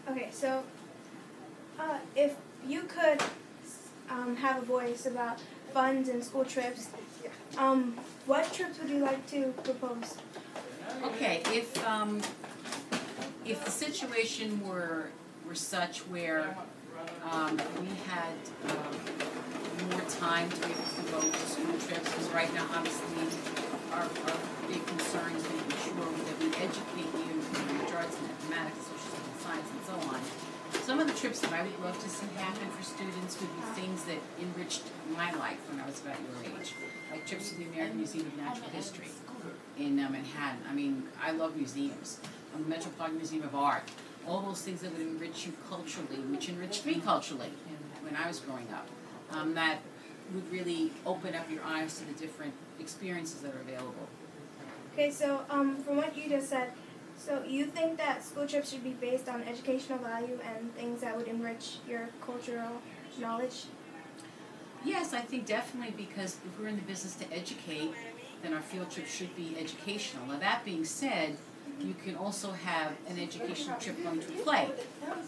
Okay, so if you could have a voice about funds and school trips, what trips would you like to propose? Okay, if the situation were such where we had more time to be able to devote to school trips, because right now obviously our big concern is making sure that we educate you in regards to mathematics, social science, and so on. Some of the trips that I would love to see happen for students would be things that enriched my life when I was about your age, like trips to the American Museum of Natural History in Manhattan. I mean, I love museums. The Metropolitan Museum of Art. All those things that would enrich you culturally, which enriched me culturally when I was growing up. That would really open up your eyes to the different experiences that are available. Okay, so from what you just said, so you think that school trips should be based on educational value and things that would enrich your cultural knowledge? Yes, I think definitely, because if we're in the business to educate, then our field trip should be educational. Now that being said, you can also have an educational trip going to a play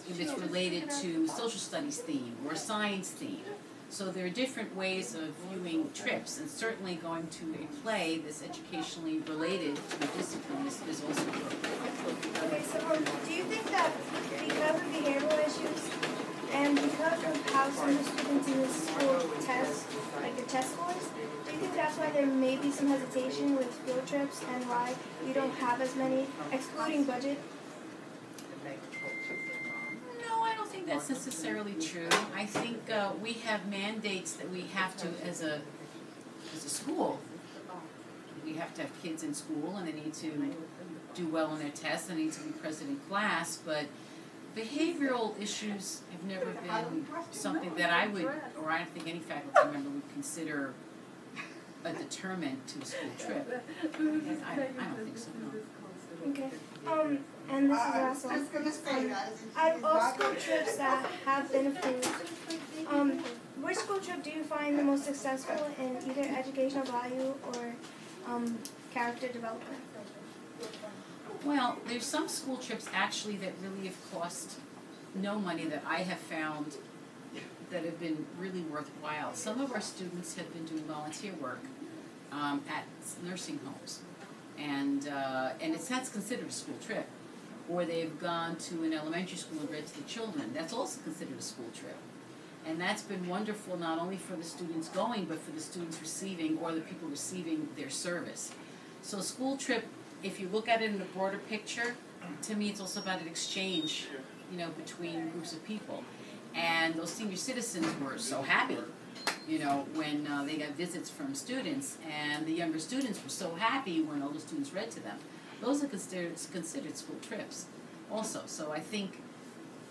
if it's related to social studies theme or science theme. So there are different ways of viewing trips, and certainly going to a play that's educationally related to a discipline is also appropriate. Okay, so do you think that because of behavioral issues and because of how some of the students in the school test, like the test scores, do you think that's why there may be some hesitation with field trips and why you don't have as many, excluding budget? No, I don't think that's necessarily true. I think we have mandates that we have to, as a school, we have to have kids in school, and they need to do well on their tests, they need to be present in class, but behavioral issues have never been something that I would, or I don't think any faculty member would consider a deterrent to a school trip. I don't think so, no. Okay. And this is the last one. Out of all school trips that have been approved, which school trip do you find the most successful in either educational value or character development? Well, there's some school trips actually that really have cost no money that I have found that have been really worthwhile. Some of our students have been doing volunteer work at nursing homes, and that's considered a school trip. Or they've gone to an elementary school and read to the children. That's also considered a school trip. And that's been wonderful, not only for the students going, but for the students receiving, or the people receiving their service. So a school trip, if you look at it in a broader picture, to me it's also about an exchange, between groups of people. And those senior citizens were so happy, when they got visits from students, and the younger students were so happy when older students read to them. Those are considered school trips also. So I think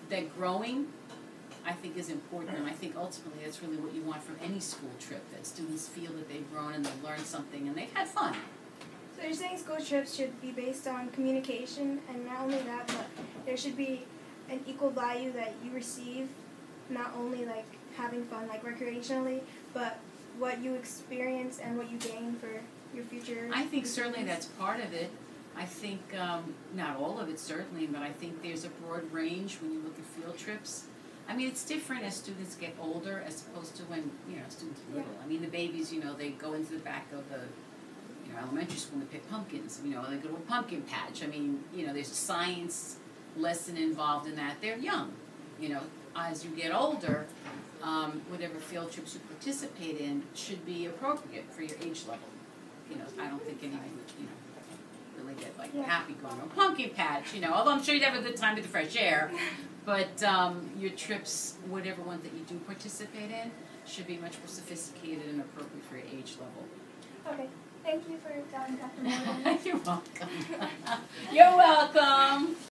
that growing, is important, and I think ultimately that's really what you want from any school trip, that students feel that they've grown and they've learned something and they've had fun. So you're saying school trips should be based on communication, and not only that, but there should be an equal value that you receive, not only like having fun like recreationally, but what you experience and what you gain for your future. I think certainly that's part of it. I think, not all of it certainly, but I think there's a broad range when you look at field trips. I mean, it's different as students get older as opposed to when, students are little. I mean, the babies, they go into the back of the elementary school and they pick pumpkins, they go to a pumpkin patch. I mean, there's a science lesson involved in that. They're young, As you get older, whatever field trips you participate in should be appropriate for your age level. I don't think anyone would, really get happy going to a pumpkin patch, although I'm sure you'd have a good time with the fresh air. But your trips, whatever one that you do participate in, should be much more sophisticated and appropriate for your age level. Okay. Thank you for telling Dr. Morgan. You're welcome. You're welcome.